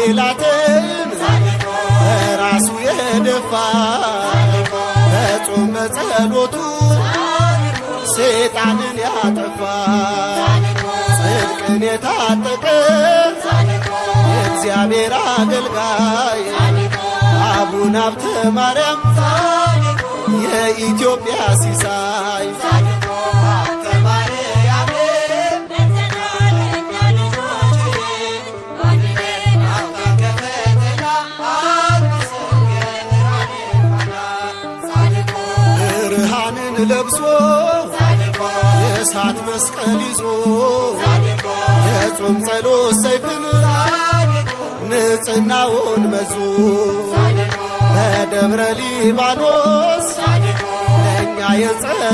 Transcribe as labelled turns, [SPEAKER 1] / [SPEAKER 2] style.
[SPEAKER 1] ጠላትን ራሱ የደፋ በጾም በጸሎቱ ሰይጣንን ያጠፋ ጽድቅን የታጠቀ የእግዚአብሔር አገልጋይ አቡነ ሀብተ ማርያም የኢትዮጵያ ሲሳይ ብርሃንን ለብሶ የእሳት መስቀል ይዞ የጾም ጸሎት ሰይፍን ንጽሕናውን መዞ በደብረ ሊባኖስ ለእኛ